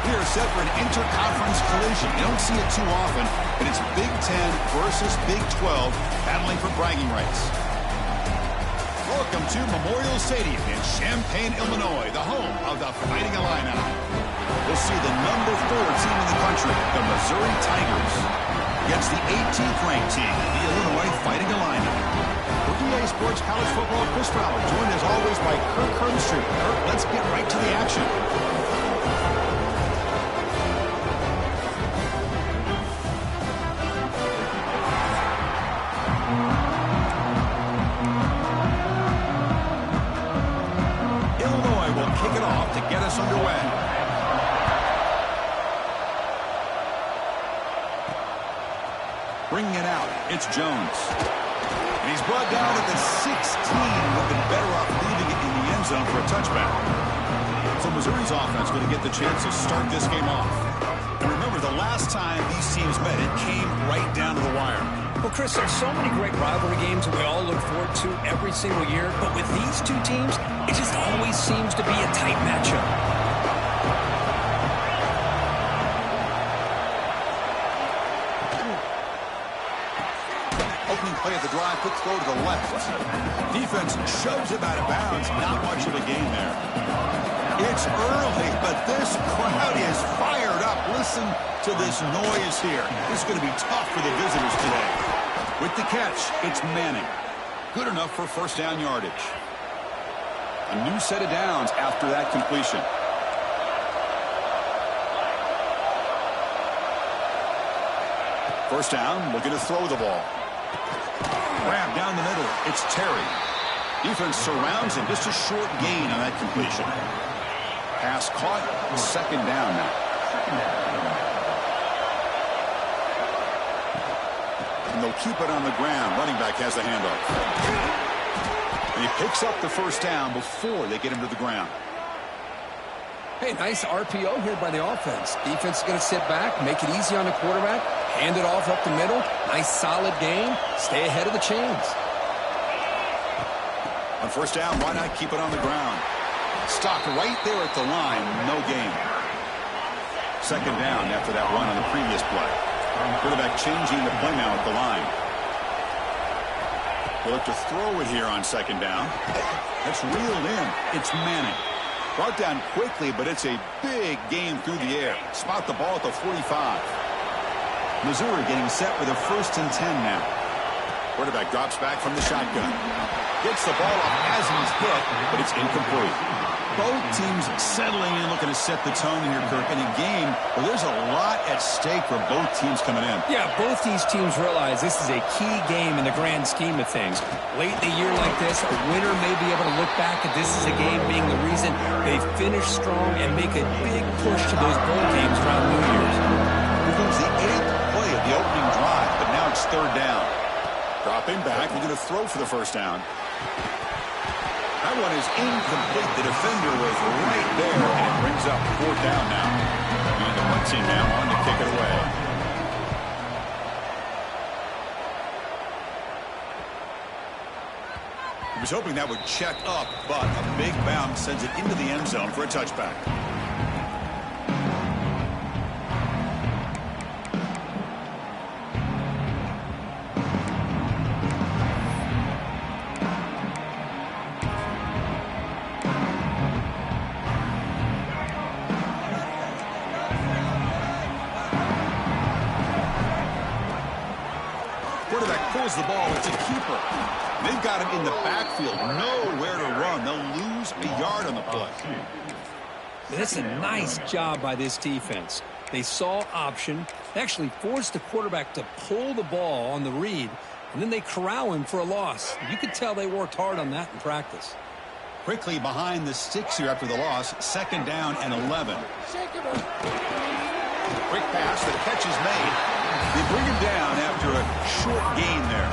We are set for an interconference collision. You don't see it too often, but it's Big Ten versus Big 12 battling for bragging rights. Welcome to Memorial Stadium in Champaign, Illinois, the home of the Fighting Illini. We'll see the number 4 team in the country, the Missouri Tigers, against the 18th ranked team, the Illinois Fighting Illini. For EA Sports College Football, Chris Fowler, joined as always by Kirk Hermstreet. Kirk, let's get right to the action. Illinois will kick it off to get us underway. Bringing it out, it's Jones. And he's brought down at the 16. Would have been better off leaving it in the end zone for a touchback. So Missouri's offense going to get the chance to start this game off. And remember, the last time these teams met, it came right down to the wire. Well, Chris, there's so many great rivalry games that we all look forward to every single year. But with these two teams, it just always seems to be a tight matchup. Play at the drive, quick throw to the left. Defense shoves him out of bounds. Not much of a gain there. It's early, but this crowd is fired up. Listen to this noise here. This is going to be tough for the visitors today. With the catch, it's Manning. Good enough for first down yardage. A new set of downs after that completion. First down, looking to throw the ball. Grab down the middle. It's Terry. Defense surrounds him. Just a short gain on that completion. Pass caught. Second down now. And they'll keep it on the ground. Running back has the handoff. And he picks up the first down before they get him to the ground. Hey, nice RPO here by the offense. Defense is going to sit back, make it easy on the quarterback, hand it off up the middle. Nice solid game. Stay ahead of the chains. On first down, why not keep it on the ground? Stopped right there at the line. No gain. Second down after that run on the previous play. Quarterback changing the play now at the line. They'll look to throw it here on second down. That's reeled in. It's Manning. Brought down quickly, but it's a big game through the air. Spot the ball at the 45. Missouri getting set with a 1st and 10 now. Quarterback drops back from the shotgun. Gets the ball up as he's hit, but it's incomplete. Both teams settling in, looking to set the tone here, Kirk, in a game where there's a lot at stake for both teams coming in. Yeah, both these teams realize this is a key game in the grand scheme of things. Late in a year like this, a winner may be able to look back at this as a game being the reason they finish strong and make a big push to those bowl games around New Year's. Here comes the 8th play of the opening drive, but now it's third down. Dropping back, we're going to throw for the first down. That one is incomplete. The defender was right there, and it brings up fourth down now. And the punt team now on to kick it away. He was hoping that would check up, but a big bounce sends it into the end zone for a touchback. The ball, it's a keeper. They've got him in the backfield, nowhere to run. They'll lose a yard on the play. That's a nice job by this defense. They saw option. They actually forced the quarterback to pull the ball on the read, and then they corral him for a loss. You could tell they worked hard on that in practice. Quickly behind the sticks here after the loss. Second down and 11. Quick pass, the catch is made. They bring him down after a short gain there.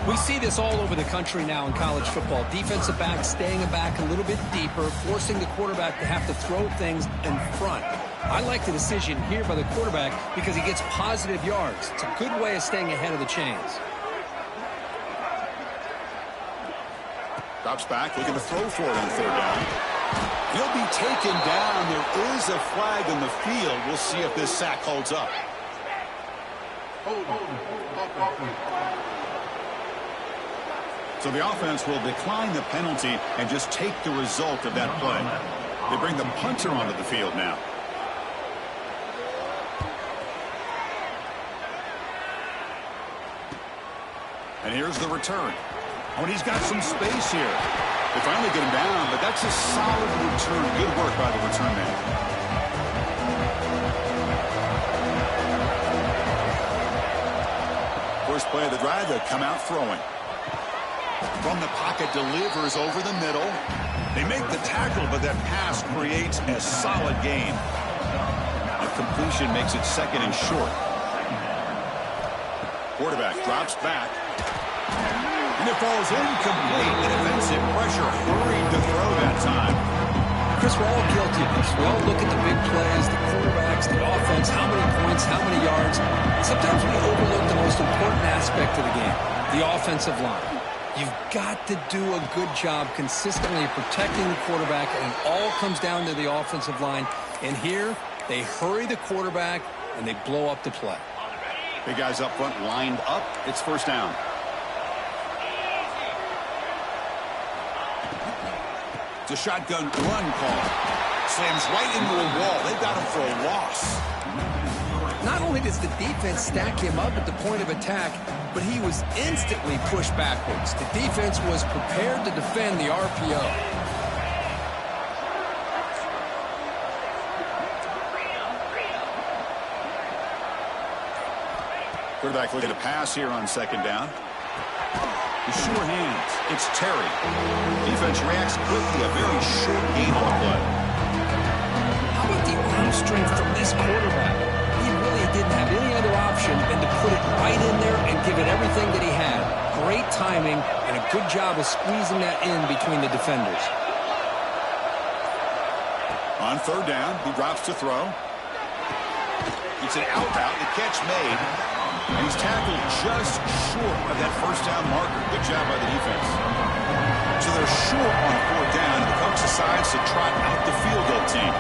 We see this all over the country now in college football. Defensive backs staying back a little bit deeper, forcing the quarterback to have to throw things in front. I like the decision here by the quarterback because he gets positive yards. It's a good way of staying ahead of the chains. Drops back, looking to throw for it on third down. He'll be taken down. There is a flag in the field. We'll see if this sack holds up. So the offense will decline the penalty and just take the result of that play. They bring the punter onto the field now. And here's the return. Oh, and he's got some space here. They finally get him down, but that's a solid return. Good work by the return man. First play of the drive, they come out throwing. From the pocket, delivers over the middle. They make the tackle, but that pass creates a solid gain. A completion makes it second and short. Quarterback drops back. And it falls incomplete. The defensive pressure hurried to throw that time. Chris, we're all guilty of this. We all look at the big plays, the quarterbacks, the offense, how many points, how many yards. Sometimes we overlook the most important aspect of the game, the offensive line. You've got to do a good job consistently protecting the quarterback, and it all comes down to the offensive line. And here, they hurry the quarterback, and they blow up the play. Big guys up front lined up. It's first down. It's a shotgun run call. Slams right into a wall. They've got him for a loss. Not only does the defense stack him up at the point of attack, but he was instantly pushed backwards. The defense was prepared to defend the RPO. Quarterback looking to pass here on second down. The sure hands. It's Terry. Defense reacts quickly. A very short gain on the play. How about the arm strength from this quarterback? He really didn't have any other option than to put it right in there and give it everything that he had. Great timing and a good job of squeezing that in between the defenders. On third down, he drops to throw. It's an out route. The catch made. And he's tackled just short of that first down marker. Good job by the defense. So they're short on fourth down, and the coach decides to trot out the field goal team.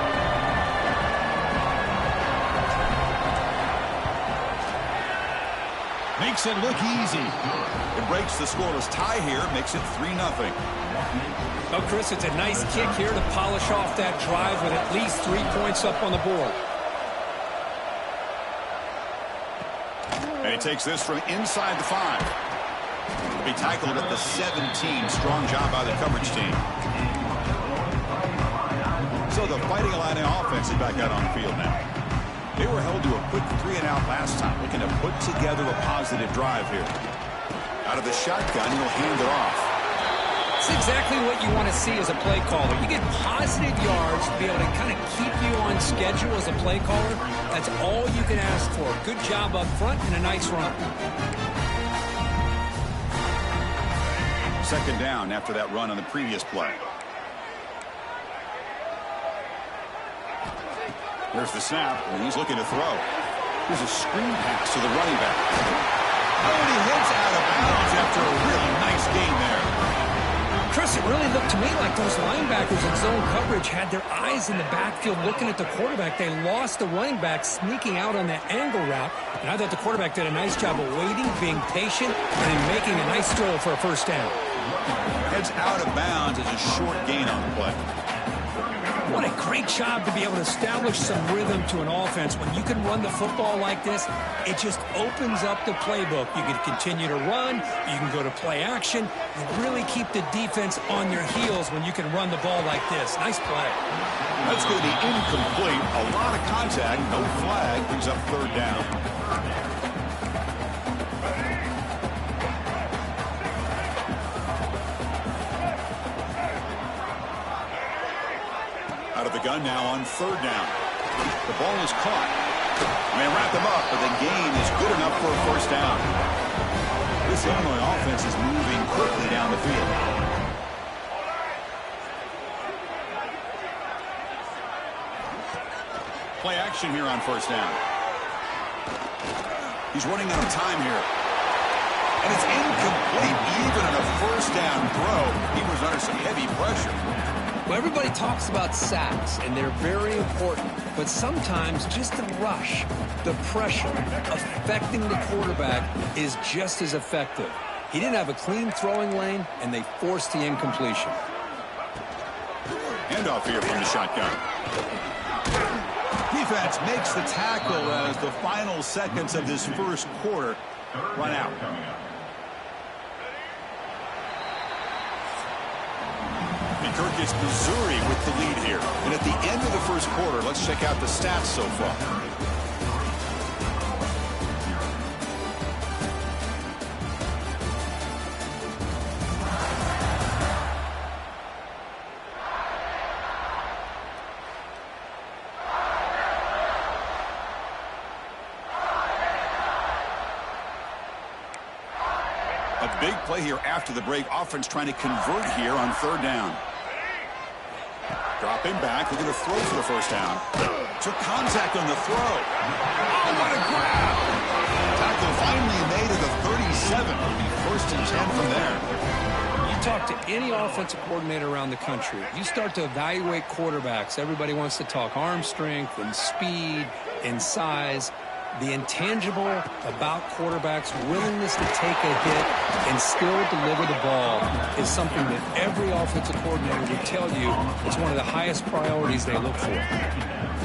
Makes it look easy. It breaks the scoreless tie here, makes it 3-0. Oh, Chris, it's a nice kick here to polish off that drive with at least 3 points up on the board. And he takes this from inside the 5. He'll be tackled at the 17. Strong job by the coverage team. So the Fighting Illini offense is back out on the field now. They were held to a quick 3-and-out last time, looking to put together a positive drive here. Out of the shotgun, he'll hand it off. It's exactly what you want to see as a play caller. You get positive yards to be able to kind of keep you on schedule as a play caller. That's all you can ask for. Good job up front and a nice run. Second down after that run on the previous play. There's the snap, and he's looking to throw. Here's a screen pass to the running back. Oh, and he heads out of bounds after a really nice gain there. Chris, it really looked to me like those linebackers in zone coverage had their eyes in the backfield looking at the quarterback. They lost the running back sneaking out on that angle route. And I thought the quarterback did a nice job of waiting, being patient, and then making a nice throw for a first down. Heads out of bounds as a short gain on the play. What a great job to be able to establish some rhythm to an offense. When you can run the football like this, it just opens up the playbook. You can continue to run. You can go to play action. You really keep the defense on their heels when you can run the ball like this. Nice play. That's going to be incomplete. A lot of contact. No flag. Brings up third down. Out of the gun now on third down. The ball is caught. And they wrap them up, but the gain is good enough for a first down. This Illinois offense is moving quickly down the field. Play action here on first down. He's running out of time here. And it's incomplete even on a first down throw. He was under some heavy pressure. Well, everybody talks about sacks, and they're very important. But sometimes just the rush, the pressure, affecting the quarterback is just as effective. He didn't have a clean throwing lane, and they forced the incompletion. Handoff here from the shotgun. Defense makes the tackle as the final seconds of this first quarter run out. Kirk gets Missouri with the lead here. And at the end of the first quarter, let's check out the stats so far. A big play here after the break. Offense trying to convert here on third down. Dropping back, looking to throw for the first down. Took contact on the throw. Oh, what a grab! Tackle finally made at the 37. It'll be 1st and 10 from there. You talk to any offensive coordinator around the country, you start to evaluate quarterbacks. Everybody wants to talk arm strength and speed and size. The intangible about quarterbacks' willingness to take a hit and still deliver the ball is something that every offensive coordinator would tell you is one of the highest priorities they look for.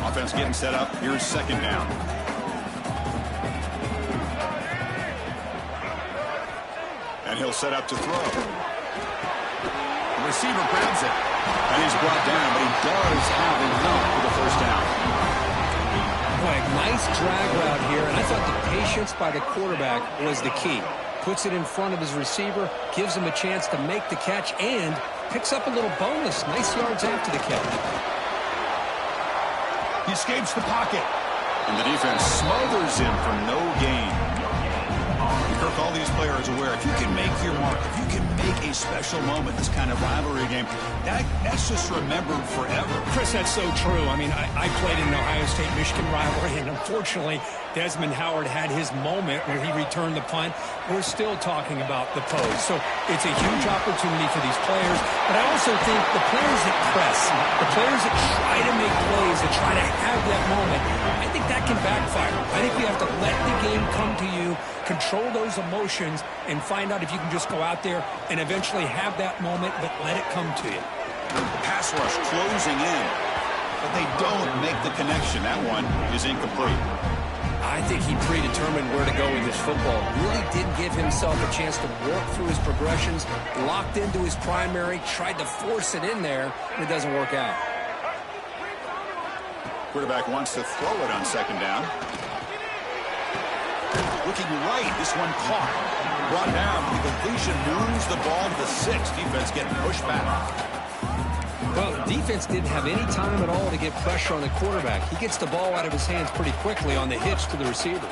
Offense getting set up. Here's second down. And he'll set up to throw. The receiver grabs it. And he's brought down, but he does have enough for the first down. Boy, nice drag route here, and I thought the patience by the quarterback was the key. Puts it in front of his receiver, gives him a chance to make the catch, and picks up a little bonus. Nice yards after the catch. He escapes the pocket, and the defense smothers him for no gain. Kirk, all these players aware, if you can make your mark, if you can make a special moment, this kind of rivalry game, that's just remembered forever. Chris, that's so true. I mean, I played in an Ohio State-Michigan rivalry, and unfortunately, Desmond Howard had his moment where he returned the punt. We're still talking about the pose. So it's a huge opportunity for these players, but I also think the players that press, the players that try to make plays, that try to have that moment, I think that can backfire. I think you have to let the game come to you, control those emotions, and find out if you can just go out there and eventually have that moment, but let it come to you. Pass rush closing in, but they don't make the connection. That one is incomplete. I think he predetermined where to go with his football. Really did give himself a chance to work through his progressions, locked into his primary, tried to force it in there, and it doesn't work out. Quarterback wants to throw it on second down. Looking right, this one caught. Brought down, the completion moves the ball to the 6. Defense getting pushed back. Well, the defense didn't have any time at all to get pressure on the quarterback. He gets the ball out of his hands pretty quickly on the hitch to the receiver.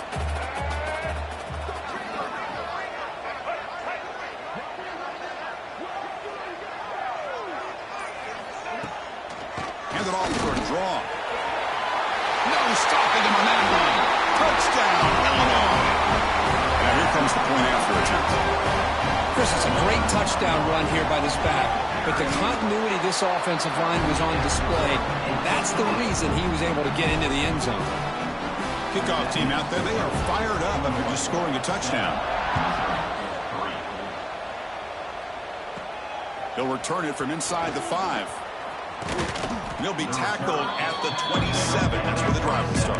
Hand it off for a draw. No stopping him on that one. Touchdown, Illinois. Now here comes the point after attempt. Chris, it's a great touchdown run here by this back, but the continuity of this offensive line was on display, and that's the reason he was able to get into the end zone. Kickoff team out there, they are fired up after just scoring a touchdown. He'll return it from inside the 5. And he'll be tackled at the 27. That's where the drive will start.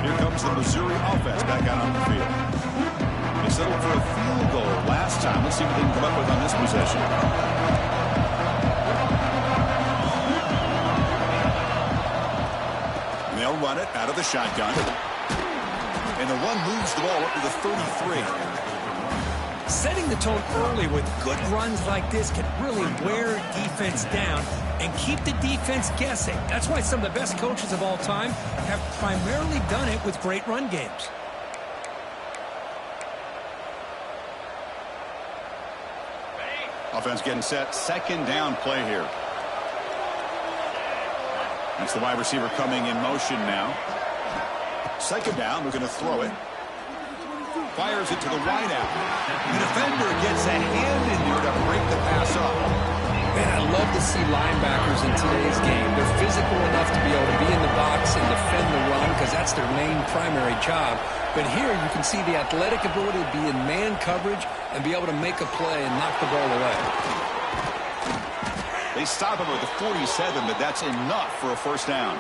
Here comes the Missouri offense back out on the field. They settled for a field goal last time. Let's see what they can come up with on this possession. And they'll run it out of the shotgun. And the run moves the ball up to the 33. Setting the tone early with good runs like this can really wear defense down and keep the defense guessing. That's why some of the best coaches of all time have primarily done it with great run games. Offense getting set. Second down play here. That's the wide receiver coming in motion now. Second down, we're going to throw it. Fires it to the wideout. The defender gets a hand in there to break the pass up. Man, I love to see linebackers in today's game. They're physical enough to be able to be in the box and defend the run because that's their main primary job. But here you can see the athletic ability to be in man coverage and be able to make a play and knock the ball away. They stop him at the 47, but that's enough for a first down.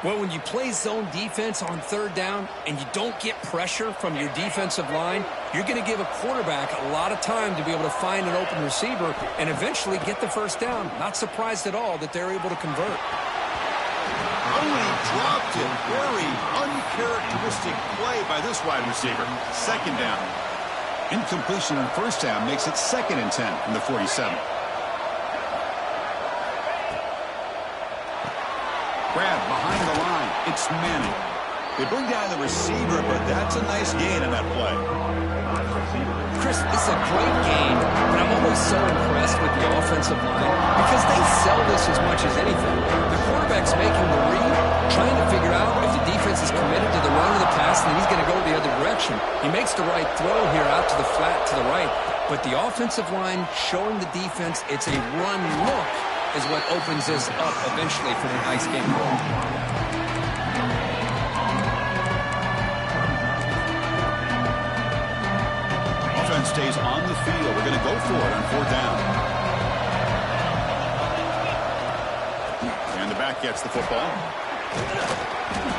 Well, when you play zone defense on third down and you don't get pressure from your defensive line, you're going to give a quarterback a lot of time to be able to find an open receiver and eventually get the first down. Not surprised at all that they're able to convert. Oh, he dropped it. Very uncharacteristic play by this wide receiver. Second down. Incompletion on first down makes it 2nd and 10 from the 47. Grab behind the line. It's Manning. They bring down the receiver, but that's a nice gain on that play. Chris, it's a great game, but I'm always so impressed with the offensive line because they sell this as much as anything. The quarterback's making the read, trying to figure out if the defense is committed to the run or the pass, and then he's going to go the other direction. He makes the right throw here out to the flat to the right, but the offensive line showing the defense it's a run look is what opens this up eventually for the nice game. Offense stays on the field. We're going to go for it on 4th down. And the back gets the football.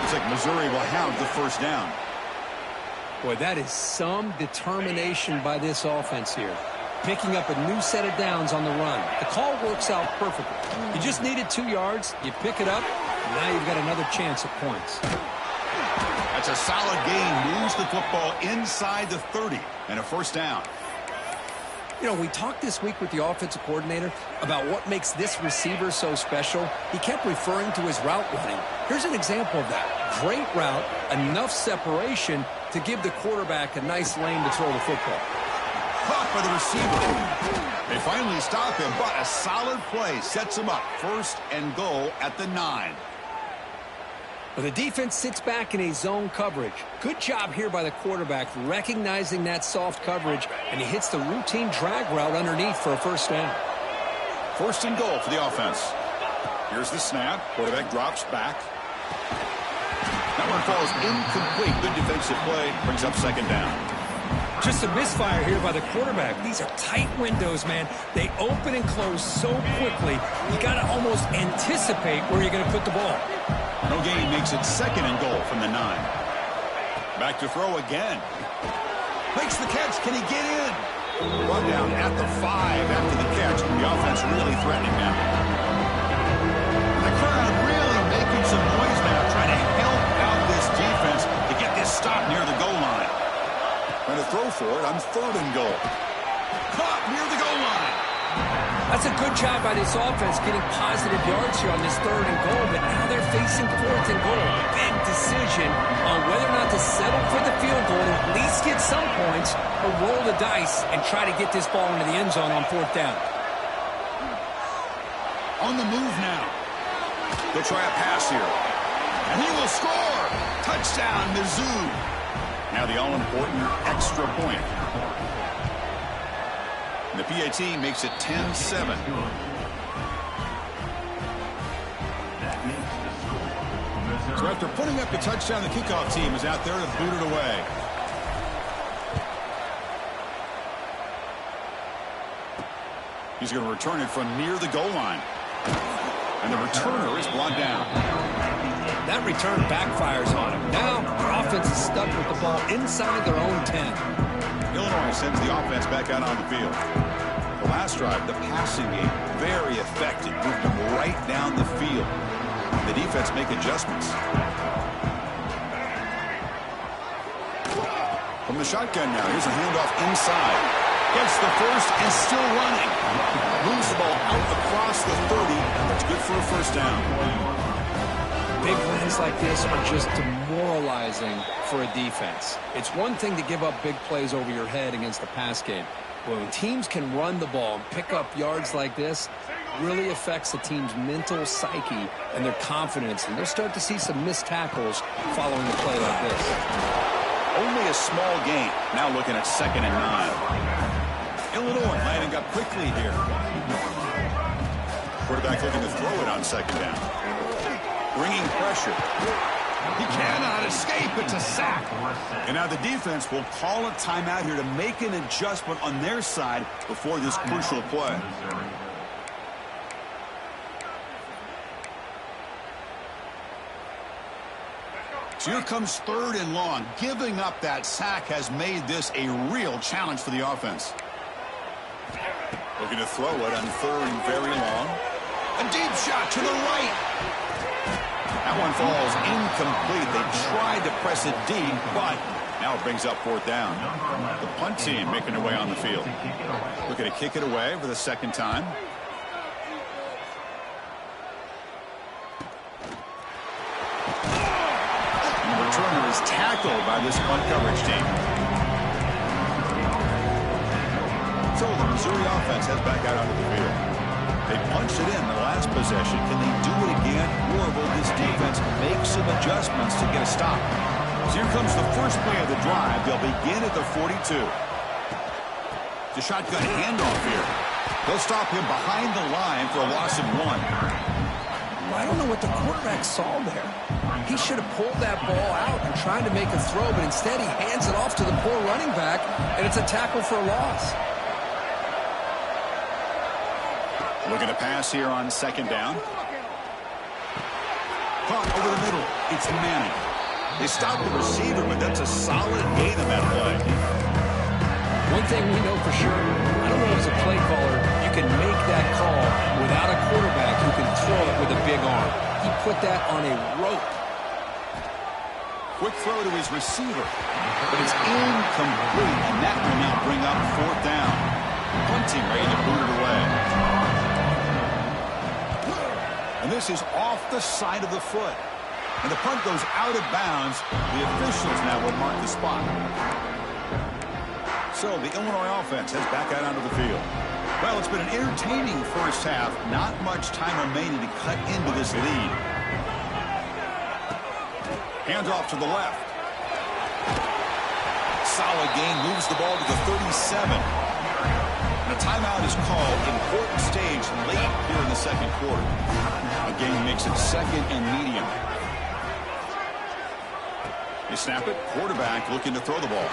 Looks like Missouri will have the first down. Boy, that is some determination by this offense here. Picking up a new set of downs on the run. The call works out perfectly. You just needed 2 yards. You pick it up. And now you've got another chance at points. That's a solid gain. Moves the football inside the 30 and a first down. You know, we talked this week with the offensive coordinator about what makes this receiver so special. He kept referring to his route running. Here's an example of that. Great route, enough separation to give the quarterback a nice lane to throw the football. Caught by the receiver. They finally stop him, but a solid play sets him up. 1st and goal at the 9. Well, the defense sits back in a zone coverage. Good job here by the quarterback recognizing that soft coverage, and he hits the routine drag route underneath for a first down. 1st and goal for the offense. Here's the snap. Quarterback drops back. That one falls incomplete. Good defensive play. Brings up 2nd down. Just a misfire here by the quarterback. These are tight windows, man. They open and close so quickly. You got to almost anticipate where you're going to put the ball. No gain makes it 2nd and goal from the 9. Back to throw again. Makes the catch. Can he get in? Run down at the 5 after the catch. The offense really threatening now. The crowd really making some noise now, trying to help out this defense to get this stop near the goal line. Trying to throw for it on 3rd and goal. Caught near the goal line. That's a good job by this offense getting positive yards here on this 3rd and goal, but now they're facing 4th and goal. Big decision on whether or not to settle for the field goal, or at least get some points, or roll the dice and try to get this ball into the end zone on 4th down. On the move now. They'll try a pass here. And he will score. Touchdown, Mizzou. Now the all-important extra point. And the PAT makes it 10-7. So after putting up the touchdown, the kickoff team is out there to boot it away. He's going to return it from near the goal line. And the returner is brought down. That return backfires on him. Now, the offense is stuck with the ball inside their own 10. Illinois sends the offense back out on the field. The last drive, the passing game, very effective. Moved them right down the field. The defense make adjustments. From the shotgun now, here's a handoff inside. Gets the first and still running. Moves the ball out across the 30. That's good for a first down. Big wins like this are just demoralizing for a defense. It's one thing to give up big plays over your head against the pass game. But when teams can run the ball and pick up yards like this, it really affects the team's mental psyche and their confidence. And they'll start to see some missed tackles following a play like this. Only a small gain. Now looking at 2nd and 9. Illinois lining up quickly here. Quarterback looking to throw it on 2nd down. Bringing pressure. He cannot escape. It's a sack. And now the defense will call a timeout here to make an adjustment on their side before this crucial play. So here comes 3rd and long. Giving up that sack has made this a real challenge for the offense. Looking to throw it on 3rd and very long. A deep shot to the right. That one falls incomplete. They tried to press it deep, but now it brings up 4th down. The punt team making their way on the field. Looking to kick it away for the 2nd time. Returner is tackled by this punt coverage team. So the Missouri offense heads back out onto the field. They punched it in the last possession. Can they do it again, or will this defense make some adjustments to get a stop? So here comes the first play of the drive. They'll begin at the 42. The shotgun handoff here. They'll stop him behind the line for a loss of 1. I don't know what the quarterback saw there. He should have pulled that ball out and tried to make a throw, but instead he hands it off to the poor running back, and it's a tackle for a loss. Looking to pass here on 2nd down. Caught over the middle. It's Manning. They stop the receiver, but that's a solid gain on that play. One thing we know for sure, I don't know as a play caller, you can make that call without a quarterback who can throw it with a big arm. He put that on a rope. Quick throw to his receiver, but it's incomplete, and that will now bring up 4th down. Punting ready to boot it away. And this is off the side of the foot. And the punt goes out of bounds. The officials now will mark the spot. So the Illinois offense heads back out onto the field. Well, it's been an entertaining first half. Not much time remaining to cut into this lead. Handoff to the left. Solid gain, moves the ball to the 37. And a timeout is called. Important stage late here in the 2nd quarter. A game makes it 2nd and medium. They snap it. Quarterback looking to throw the ball.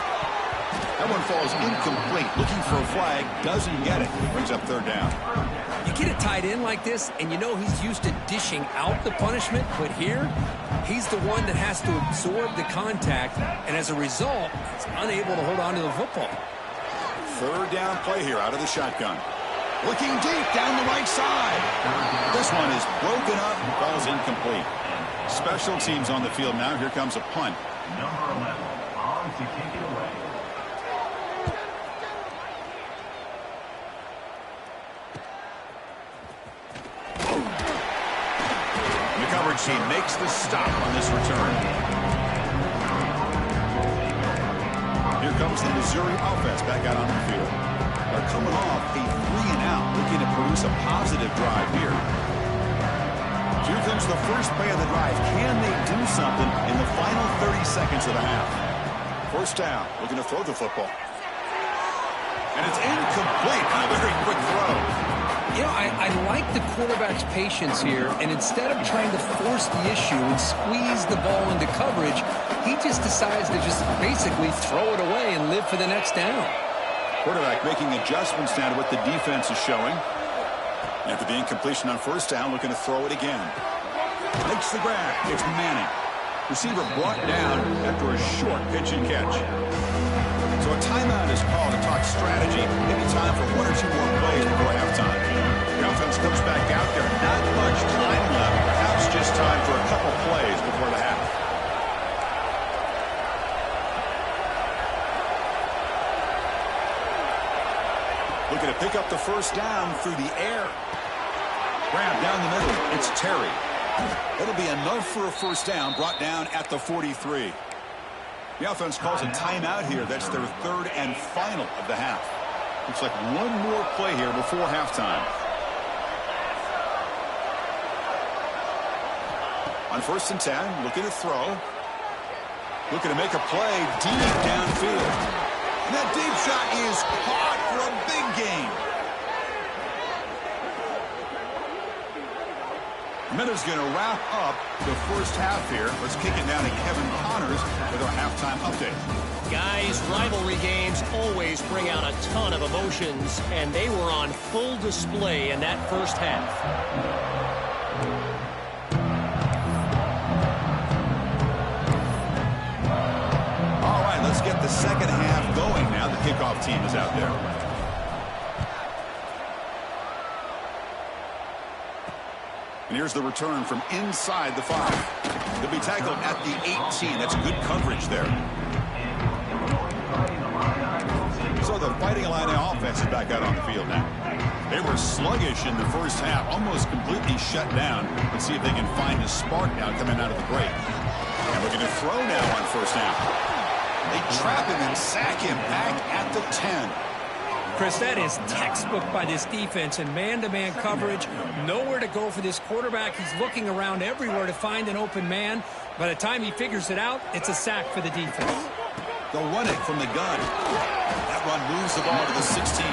That one falls incomplete. Looking for a flag. Doesn't get it. Brings up 3rd down. You get a tight end like this, and you know he's used to dishing out the punishment, but here, he's the one that has to absorb the contact, and as a result, he's unable to hold on to the football. 3rd down play here out of the shotgun. Looking deep down the right side. This one is broken up and falls incomplete. Special teams on the field now. Here comes a punt. Number 11 on to kick it away. The coverage team makes the stop on this return. Here comes the Missouri offense back out on the field. They're coming off a 3-and-out, looking to produce a positive drive here. Here comes the first play of the drive. Can they do something in the final 30 seconds of the half? 1st down, looking to throw the football. And it's incomplete on a very quick throw. You know, I like the quarterback's patience here, and instead of trying to force the issue and squeeze the ball into coverage, he just decides to just basically throw it away and live for the next down. Quarterback making adjustments now to what the defense is showing. After the incompletion on 1st down, looking to throw it again. Makes the grab. It's Manning. Receiver brought down after a short pitch and catch. So a timeout is called to talk strategy. Maybe time for 1 or 2 more plays before halftime. The offense comes back out there. Not much time left. Perhaps just time for a couple plays before the half. Looking to pick up the 1st down through the air. Grab down the middle. It's Terry. It'll be enough for a 1st down, brought down at the 43. The offense calls a timeout here. That's their 3rd and final of the half. Looks like one more play here before halftime. On 1st and 10, looking to throw. Looking to make a play deep downfield. And that deep shot is caught for a big gain. A minute's going to wrap up the first half here. Let's kick it down to Kevin Connors with our halftime update. Guys, rivalry games always bring out a ton of emotions, and they were on full display in that first half. All right, let's get the second half going now. The kickoff team is out there. And here's the return from inside the 5. They'll be tackled at the 18. That's good coverage there. So the Fighting Illini offense is back out on the field now. They were sluggish in the first half, almost completely shut down. Let's see if they can find a spark now coming out of the break. And looking to throw now on first down. They trap him and sack him back at the 10. Chris, that is textbook by this defense and man-to-man coverage. Nowhere to go for this quarterback. He's looking around everywhere to find an open man. By the time he figures it out, it's a sack for the defense. They'll run it from the gun. That run moves the ball to the 16.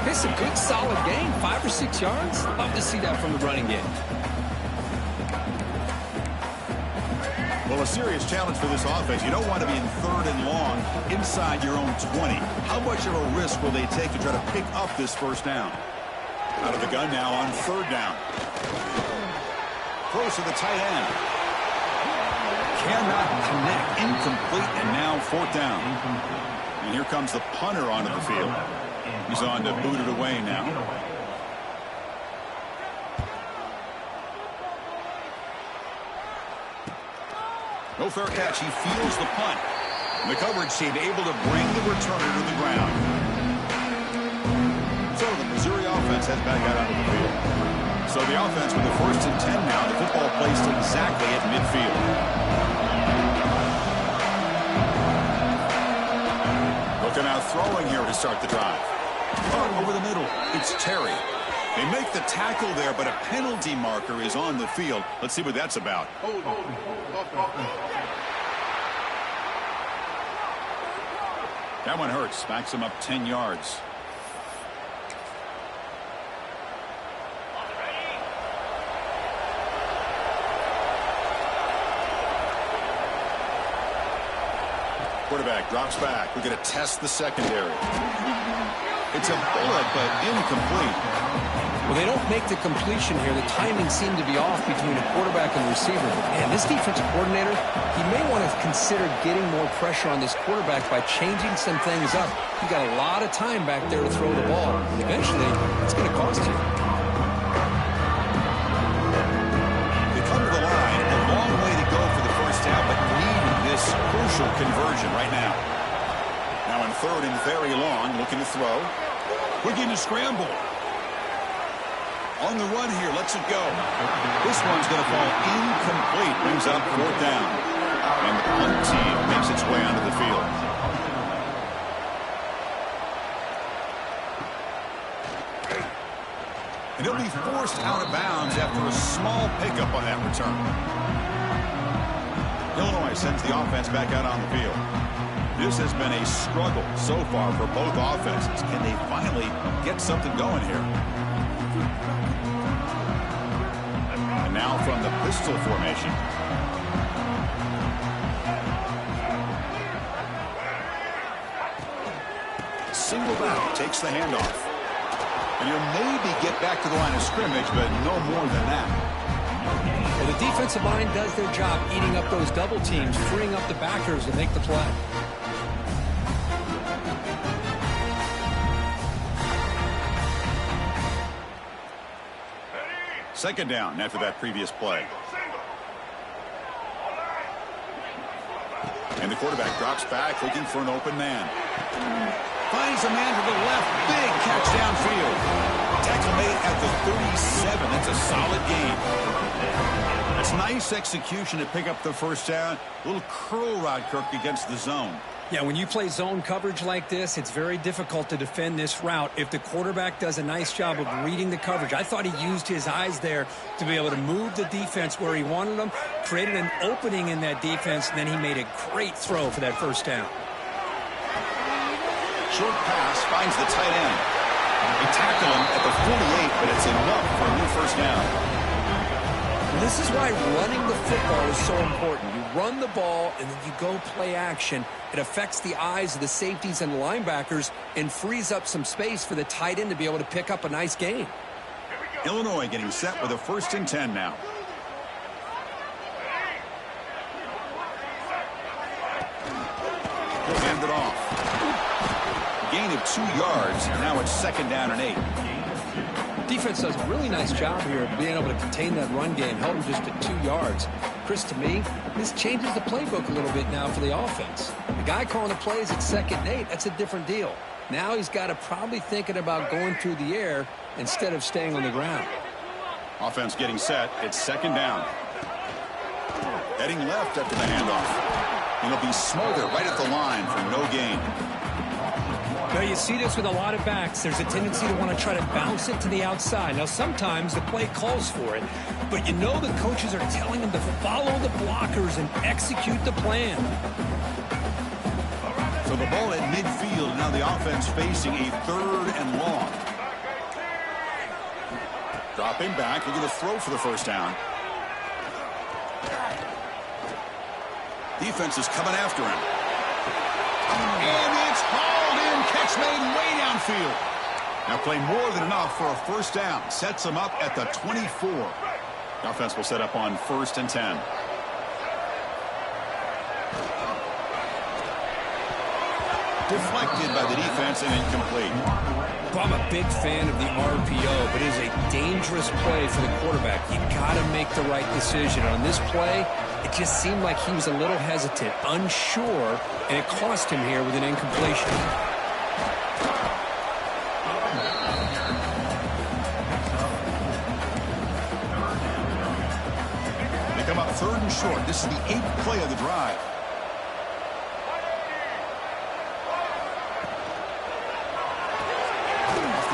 It's a good, solid gain. 5 or 6 yards. Love to see that from the running game. Well, a serious challenge for this offense. You don't want to be in 3rd and long inside your own 20. How much of a risk will they take to try to pick up this first down? Out of the gun now on 3rd down. Throws to the tight end. Cannot connect. Incomplete, and now 4th down. And here comes the punter onto the field. He's on to boot it away now. No fair catch. He feels the punt. And the coverage team able to bring the returner to the ground. So the Missouri offense heads back out onto the field. So the offense with the 1st and 10 now. The football placed exactly at midfield. Looking out throwing here to start the drive. Over the middle. It's Terry. They make the tackle there, but a penalty marker is on the field. Let's see what that's about. That one hurts. Backs him up 10 yards. Quarterback drops back. We're going to test the secondary. It's a bullet, but incomplete. Well, they don't make the completion here. The timing seemed to be off between a quarterback and receiver. And this defensive coordinator, he may want to consider getting more pressure on this quarterback by changing some things up. He got a lot of time back there to throw the ball. And eventually, it's going to cost you. They come to the line. A long way to go for the first down, but need this crucial conversion right now. Now in 3rd and very long, looking to throw. We're getting a scramble. On the run here, lets it go. This one's going to fall incomplete. Brings up 4th down. And the punt team makes its way onto the field. And he'll be forced out of bounds after a small pickup on that return. Illinois sends the offense back out on the field. This has been a struggle so far for both offenses. Can they finally get something going here? And now from the pistol formation. Single back, takes the handoff. And he'll maybe get back to the line of scrimmage, but no more than that. Well, the defensive line does their job eating up those double teams, freeing up the backers to make the play. Second down after that previous play. And the quarterback drops back looking for an open man. Finds a man to the left. Big catch downfield. Tackle made at the 37. That's a solid gain. That's nice execution to pick up the first down. A little curl rod, Kirk, against the zone. Yeah, when you play zone coverage like this, it's very difficult to defend this route if the quarterback does a nice job of reading the coverage. I thought he used his eyes there to be able to move the defense where he wanted them, created an opening in that defense, and then he made a great throw for that first down. Short pass finds the tight end. They tackle him at the 48, but it's enough for a new first down. This is why running the football is so important. You run the ball, and then you go play action. It affects the eyes of the safeties and the linebackers and frees up some space for the tight end to be able to pick up a nice gain. Illinois getting set with a 1st and 10 now. He'll hand it off. Gain of 2 yards. Now it's 2nd down and 8. Defense does a really nice job here of being able to contain that run game, held him just at 2 yards. Chris, to me, this changes the playbook a little bit now for the offense. The guy calling the plays at 2nd and 8, that's a different deal. Now he's got to probably thinking about going through the air instead of staying on the ground. Offense getting set. It's 2nd down. Heading left after the handoff. It'll be Smolder right at the line for no gain. Now, you see this with a lot of backs. There's a tendency to want to try to bounce it to the outside. Now, sometimes the play calls for it, but you know the coaches are telling them to follow the blockers and execute the plan. So the ball at midfield. Now the offense facing a 3rd and long. Dropping back. They're going to throw for the first down. Defense is coming after him. And it's hauled in. Catch made way downfield. Now play more than enough for a first down. Sets them up at the 24. The offense will set up on 1st and 10. Deflected by the defense and incomplete. Well, I'm a big fan of the RPO, but it is a dangerous play for the quarterback. You got to make the right decision. On this play, it just seemed like he was a little hesitant, unsure, and it cost him here with an incompletion. They come up 3rd and short. This is the 8th play of the drive.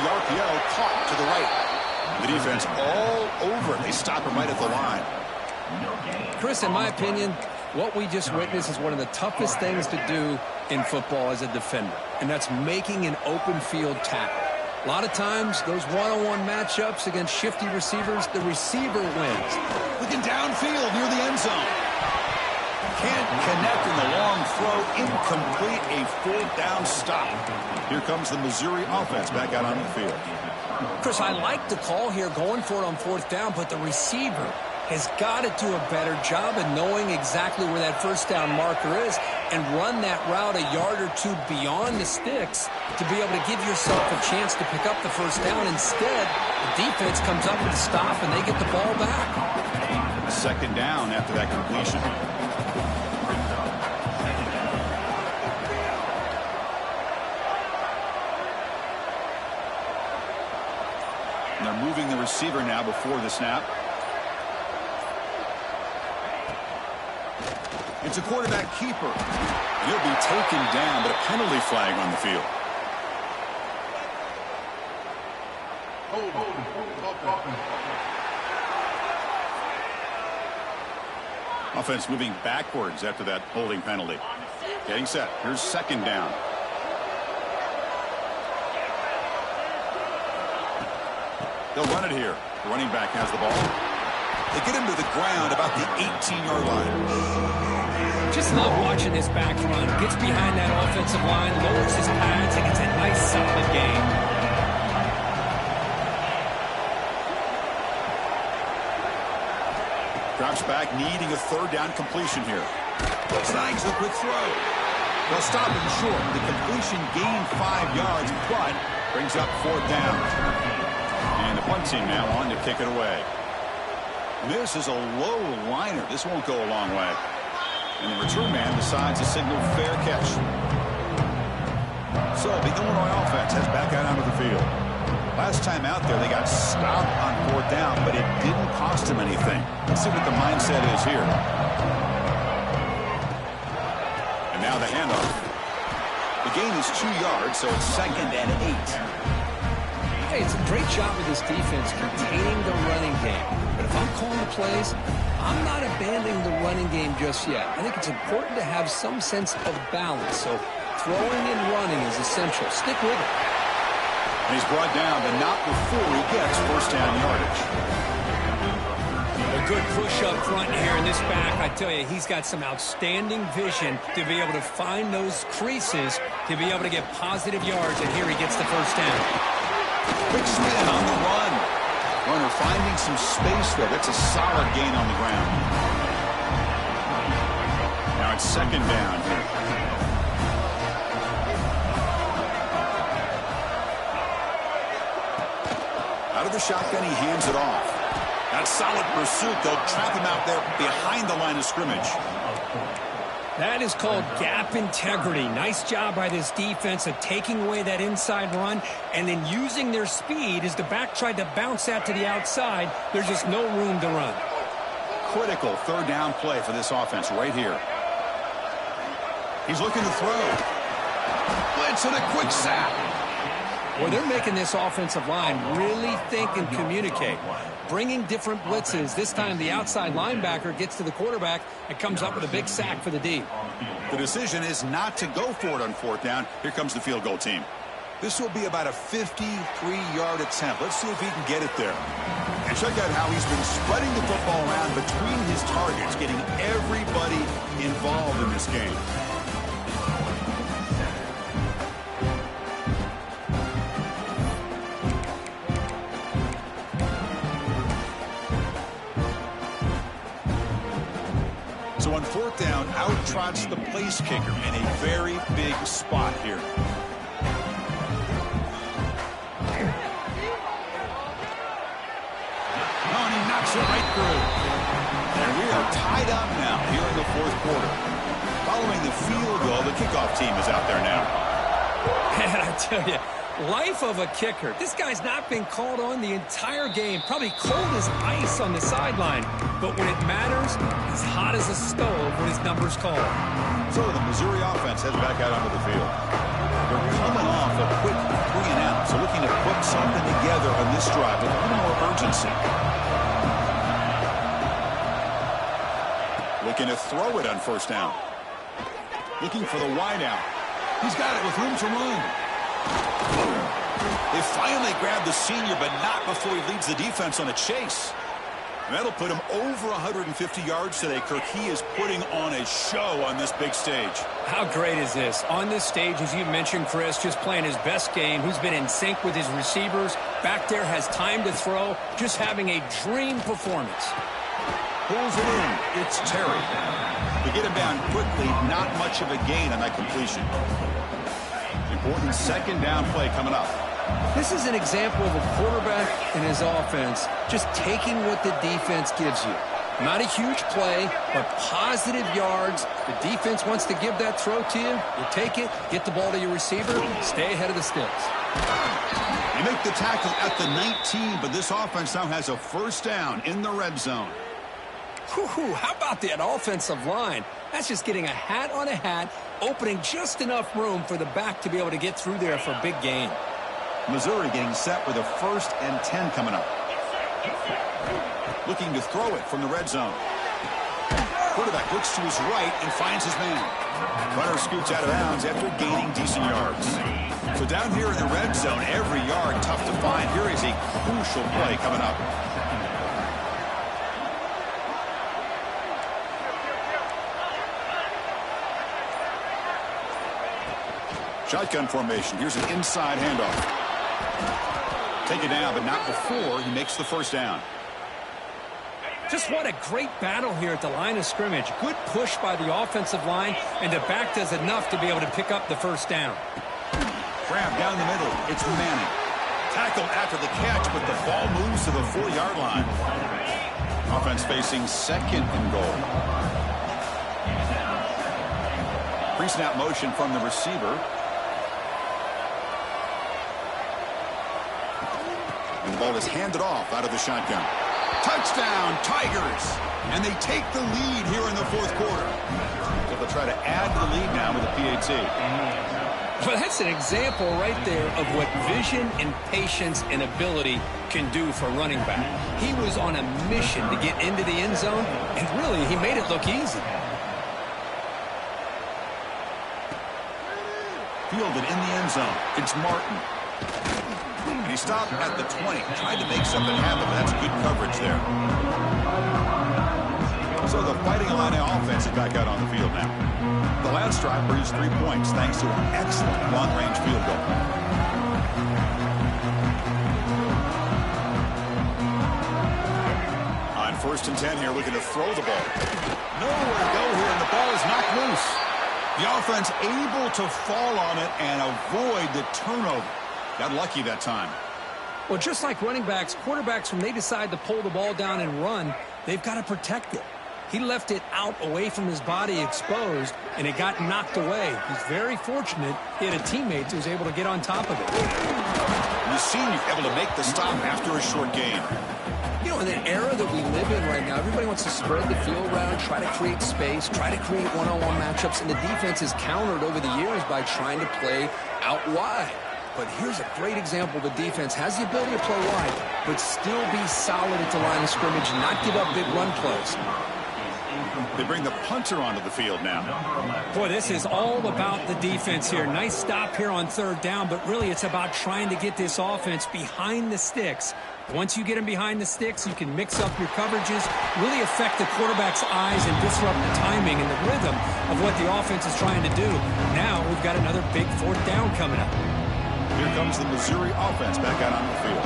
The RPO caught to the right. The defense all over it. They stop him right at the line. Chris, in my opinion, what we just witnessed is one of the toughest things to do in football as a defender, and that's making an open field tackle. A lot of times, those one-on-one matchups against shifty receivers, the receiver wins. Looking downfield near the end zone. Can't connect in the long throw. Incomplete. A 4th down stop. Here comes the Missouri offense back out on the field. Chris, I like the call here going for it on 4th down, but the receiver has got to do a better job of knowing exactly where that first down marker is and run that route a yard or 2 beyond the sticks to be able to give yourself a chance to pick up the first down. Instead, the defense comes up with a stop and they get the ball back. 2nd down after that completion. And they're moving the receiver now before the snap. It's a quarterback keeper. He'll be taken down, but a penalty flag on the field. Offense moving backwards after that holding penalty. Getting set. Here's 2nd down. They'll run it here. The running back has the ball. They get him to the ground about the 18-yard line. Just love watching this back run. Gets behind that offensive line, lowers his pads, and gets a nice solid gain. Drops back, needing a 3rd down completion here. Snags the quick throw. They'll stop him short. The completion gained 5 yards, but brings up 4th down. And the punt team now on to kick it away. This is a low liner. This won't go a long way. And the return man decides to signal fair catch. So the Illinois offense heads back out onto the field. Last time out there, they got stopped on 4th down, but it didn't cost them anything. Let's see what the mindset is here. And now the handoff. The gain is 2 yards, so it's 2nd and 8. Hey, it's a great job of this defense containing the running game. But if I'm calling the plays, I'm not abandoning the running game just yet. I think it's important to have some sense of balance. So throwing and running is essential. Stick with it. And he's brought down, but not before he gets first down yardage. A good push up front here in this back. I tell you, he's got some outstanding vision to be able to find those creases, to be able to get positive yards, and here he gets the first down. Quick spin on the run. Runner finding some space there. That's a solid gain on the ground. Now it's 2nd down here. Out of the shotgun, he hands it off. That solid pursuit. They'll trap him out there behind the line of scrimmage. That is called gap integrity. Nice job by this defense of taking away that inside run and then using their speed as the back tried to bounce that to the outside. There's just no room to run. Critical 3rd down play for this offense right here. He's looking to throw. Blitz and a quick sack. Well, they're making this offensive line really think and communicate. Bringing different blitzes. This time the outside linebacker gets to the quarterback and comes up with a big sack for the D. The decision is not to go for it on 4th down. Here comes the field goal team. This will be about a 53-yard attempt. Let's see if he can get it there. And check out how he's been spreading the football around between his targets, getting everybody involved in this game. So on 4th down, out trots the place kicker in a very big spot here. Oh, and he knocks it right through. And we are tied up now here in the 4th quarter. Following the field goal, the kickoff team is out there now. And I tell you, life of a kicker. This guy's not been called on the entire game. Probably cold as ice on the sideline. But when it matters, he's hot as a stove when his number's called. So the Missouri offense heads back out onto the field. They're coming off a quick 3-and-out, so looking to put something together on this drive with a little more urgency. Looking to throw it on 1st down. Looking for the wide out. He's got it with room to run. They finally grabbed the senior, but not before he leads the defense on a chase. That'll put him over 150 yards today, Kirk. He is putting on a show on this big stage. How great is this? On this stage, as you mentioned, Chris, just playing his best game. Who's been in sync with his receivers. Back there has time to throw. Just having a dream performance. Pulls it in. It's Terry. They get him down quickly. Not much of a gain on that completion. Important 2nd down play coming up. This is an example of a quarterback and his offense just taking what the defense gives you. Not a huge play, but positive yards. The defense wants to give that throw to you. You take it, get the ball to your receiver, stay ahead of the sticks. You make the tackle at the 19, but this offense now has a 1st down in the red zone. Whew, how about that offensive line? That's just getting a hat on a hat, opening just enough room for the back to be able to get through there for a big gain. Missouri getting set with a 1st and 10 coming up. Looking to throw it from the red zone. Quarterback looks to his right and finds his man. Runner scoots out of bounds after gaining decent yards. So down here in the red zone, every yard tough to find. Here is a crucial play coming up. Shotgun formation. Here's an inside handoff. Take it down, but not before he makes the 1st down. Just what a great battle here at the line of scrimmage. Good push by the offensive line, and the back does enough to be able to pick up the 1st down. Grab down the middle. It's Manning. Tackled after the catch, but the ball moves to the 4-yard line. Offense facing 2nd and goal. Pre-snap motion from the receiver. And the ball is handed off out of the shotgun. Touchdown, Tigers! And they take the lead here in the 4th quarter. So they'll try to add to the lead now with a PAT. Well, that's an example right there of what vision and patience and ability can do for running back. He was on a mission to get into the end zone, and really, he made it look easy. Fielded in the end zone. It's Martin. And he stopped at the 20. Tried to make something happen, but that's good coverage there. So the Fighting Illini offense is back out on the field now. The last drive produced 3 points thanks to an excellent long-range field goal. On 1st and 10 here, looking to throw the ball. Nowhere to go here, and the ball is knocked loose. The offense able to fall on it and avoid the turnover. Got lucky that time. Well, just like running backs, quarterbacks, when they decide to pull the ball down and run, they've got to protect it. He left it out away from his body exposed, and it got knocked away. He's very fortunate he had a teammate who was able to get on top of it. The senior able to make the stop after a short gain. You know, in the era that we live in right now, everybody wants to spread the field around, try to create space, try to create one-on-one matchups, and the defense is countered over the years by trying to play out wide. But here's a great example. The defense has the ability to play wide, but still be solid at the line of scrimmage and not give up big run plays. They bring the punter onto the field now. Boy, this is all about the defense here. Nice stop here on 3rd down, but really it's about trying to get this offense behind the sticks. Once you get them behind the sticks, you can mix up your coverages, really affect the quarterback's eyes and disrupt the timing and the rhythm of what the offense is trying to do. Now we've got another big 4th down coming up. Here comes the Missouri offense back out on the field.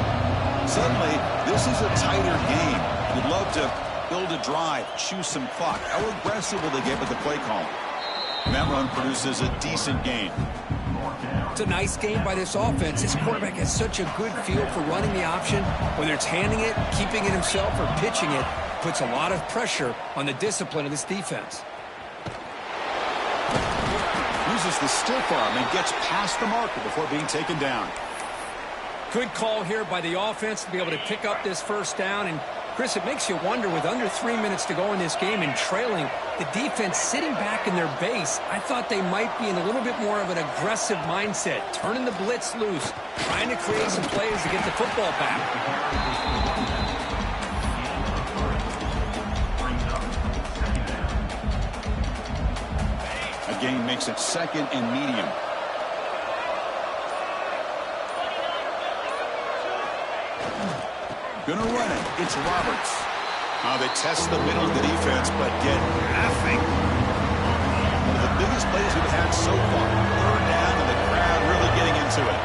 Suddenly, this is a tighter game. You'd love to build a drive, choose some clock. How aggressive will they get with the play call? And that run produces a decent gain. It's a nice game by this offense. This quarterback has such a good feel for running the option. Whether it's handing it, keeping it himself, or pitching it, puts a lot of pressure on the discipline of this defense. Uses the stiff arm and gets past the marker before being taken down. Good call here by the offense to be able to pick up this 1st down. And Chris, it makes you wonder, with under 3 minutes to go in this game and trailing, the defense sitting back in their base, I thought they might be in a little bit more of an aggressive mindset, turning the blitz loose, trying to create some plays to get the football back. A gain makes it 2nd and medium. Gonna run it. It's Roberts. They test the middle of the defense, but get nothing. One of the biggest plays we've had so far. 3rd down, and the crowd really getting into it.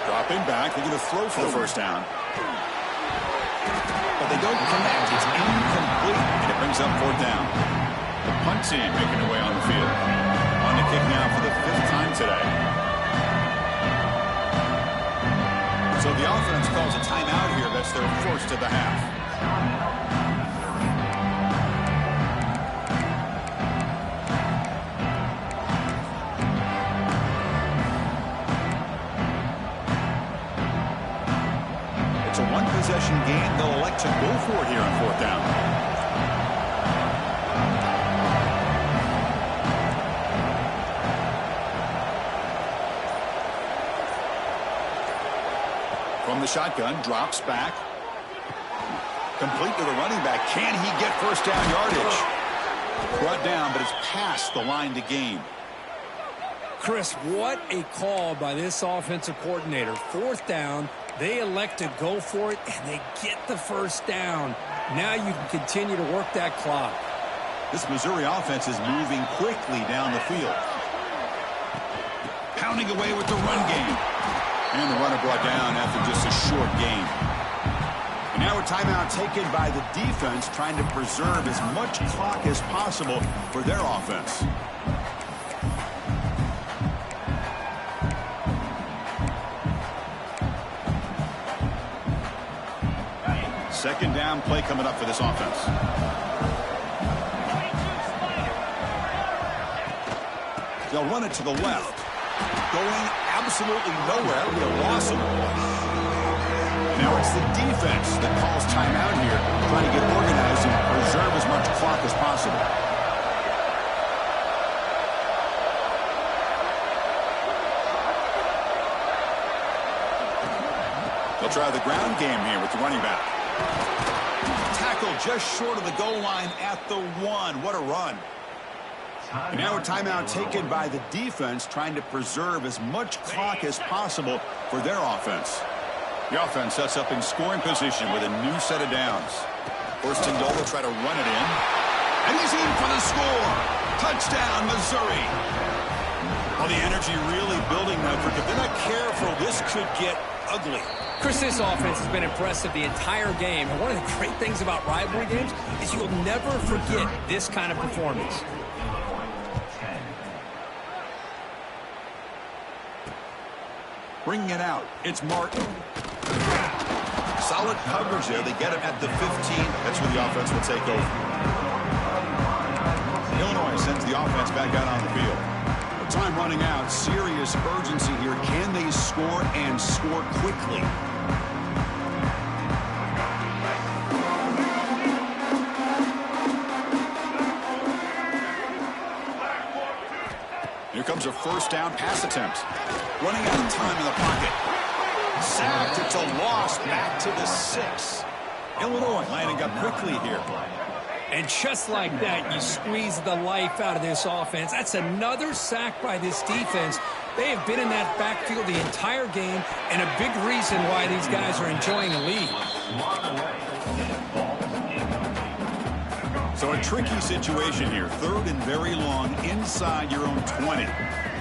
Dropping back. They're going to throw for the 1st down. But they don't connect. It's incomplete, and it brings up 4th down. The punt team making their way on the field. On the kick now for the 5th time today. So the offense calls a timeout here. That's their 1st of the half. It's a 1-possession game. They'll elect to go for it here on 4th down. From the shotgun, drops back. Complete to the running back. Can he get 1st down yardage? Brought down, but it's past the line to gain. Chris, what a call by this offensive coordinator. 4th down, they elect to go for it, and they get the 1st down. Now you can continue to work that clock. This Missouri offense is moving quickly down the field. Pounding away with the run game. And the runner brought down after just a short gain. And now a timeout taken by the defense, trying to preserve as much clock as possible for their offense. Second down play coming up for this offense. They'll run it to the left. Going absolutely nowhere. That'll be a loss of the ball. Now it's the defense that calls timeout here, trying to get organized and preserve as much clock as possible. They'll try the ground game here with the running back. Tackle just short of the goal line at the 1. What a run. And now a timeout taken by the defense, trying to preserve as much clock as possible for their offense. The offense sets up in scoring position with a new set of downs. First and goal, will try to run it in. And he's in for the score. Touchdown, Missouri. Well, the energy really building now. If they're not careful, this could get ugly. Chris, this offense has been impressive the entire game. And one of the great things about rivalry games is you'll never forget this kind of performance. Bringing it out, it's Martin. Solid coverage there. They get him at the 15. That's where the offense will take over. Illinois sends the offense back out on the field. With time running out, serious urgency here. Can they score and score quickly? Here comes a first down pass attempt. Running out of time in the pocket. Sacked. It's a loss. Back to the 6. Illinois lining up quickly here. And just like that, you squeeze the life out of this offense. That's another sack by this defense. They have been in that backfield the entire game, and a big reason why these guys are enjoying the lead. So a tricky situation here. Third and very long inside your own 20.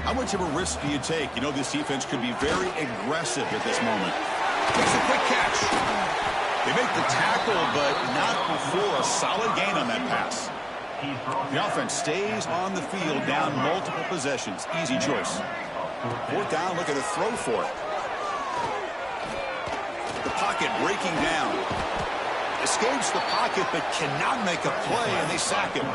How much of a risk do you take? You know this defense could be very aggressive at this moment. It's a quick catch. They make the tackle, but not before a solid gain on that pass. The offense stays on the field, down multiple possessions. Easy choice. Fourth down, look at the throw for it. The pocket breaking down. Escapes the pocket, but cannot make a play, and they sack him.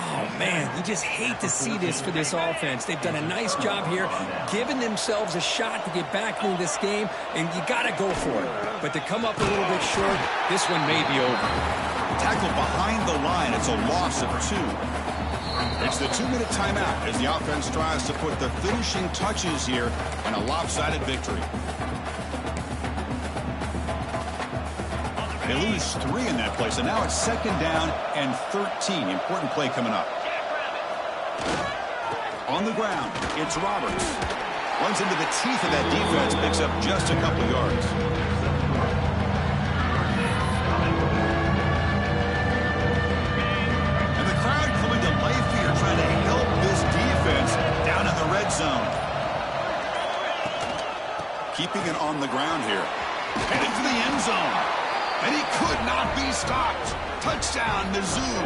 Oh, man, you just hate to see this for this offense. They've done a nice job here, giving themselves a shot to get back into this game, and you got to go for it. But to come up a little bit short, this one may be over. Tackle behind the line. It's a loss of 2. It's the 2-minute timeout as the offense tries to put the finishing touches here on a lopsided victory. They lose 3 in that play, so now it's second down and 13. Important play coming up. On the ground, it's Roberts. Runs into the teeth of that defense, picks up just a couple yards. And the crowd coming to life here, trying to help this defense down in the red zone. Keeping it on the ground here. Heading for the end zone. And he could not be stopped. Touchdown, Mizzou.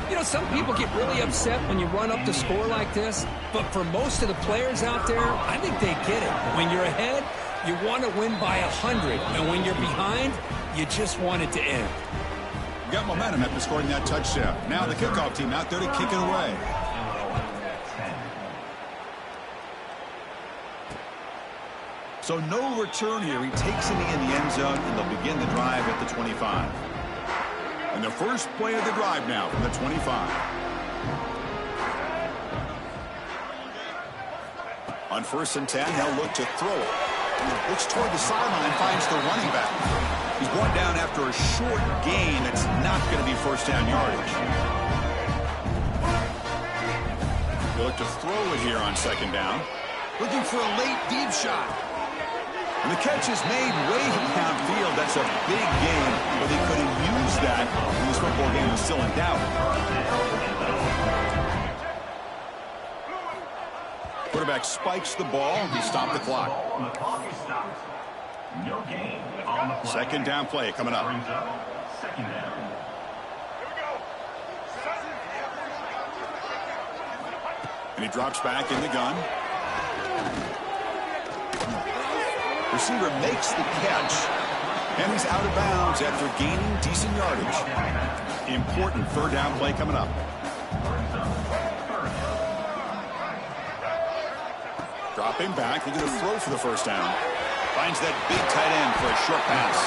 You know, some people get really upset when you run up the score like this, but for most of the players out there, I think they get it. When you're ahead, you want to win by 100, and when you're behind, you just want it to end. Got momentum after scoring that touchdown. Now the kickoff team out there to kick it away. So no return here. He takes it in the end zone, and they'll begin the drive at the 25. And the first play of the drive now from the 25. On 1st and 10, he'll look to throw it. Looks toward the sideline, finds the running back. He's brought down after a short gain. It's not going to be first down yardage. He'll look to throw it here on 2nd down. Looking for a late deep shot. And the catch is made way downfield. That's a big gain, but they couldn't use that when this football game was still in doubt. Quarterback spikes the ball. He stopped the clock. The clock is stopped. No gain on the play. 2nd down play coming up. Brings up 2nd down. And he drops back in the gun. Receiver makes the catch, and he's out of bounds after gaining decent yardage. Important 3rd down play coming up. Dropping back, looking to throw for the 1st down. Finds that big tight end for a short pass.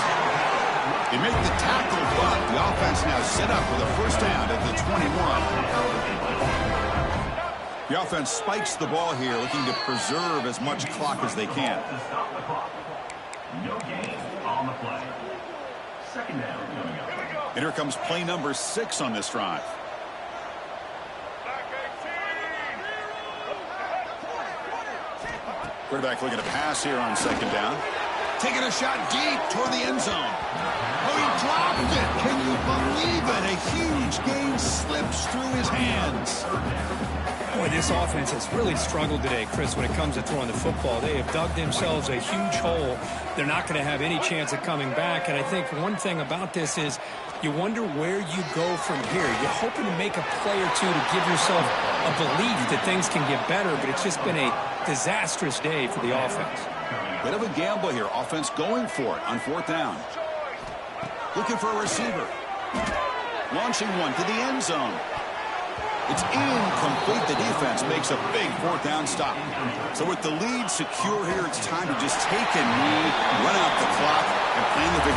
They make the tackle, but the offense now set up with a 1st down at the 21. The offense spikes the ball here, looking to preserve as much clock as they can. No gain on the play. Second down coming up. And here comes play number 6 on this drive. Quarterback looking to pass here on second down. Taking a shot deep toward the end zone. Oh, he dropped it. Can you believe it? A huge gain slips through his hands. Boy, this offense has really struggled today, Chris, when it comes to throwing the football. They have dug themselves a huge hole. They're not going to have any chance of coming back. And I think one thing about this is you wonder where you go from here. You're hoping to make a play or two to give yourself a belief that things can get better, but it's just been a disastrous day for the offense. Bit of a gamble here. Offense going for it on 4th down. Looking for a receiver. Launching one to the end zone. It's incomplete. The defense makes a big 4th down stop. So with the lead secure here, it's time to just take a knee, run out the clock, and plan the victory.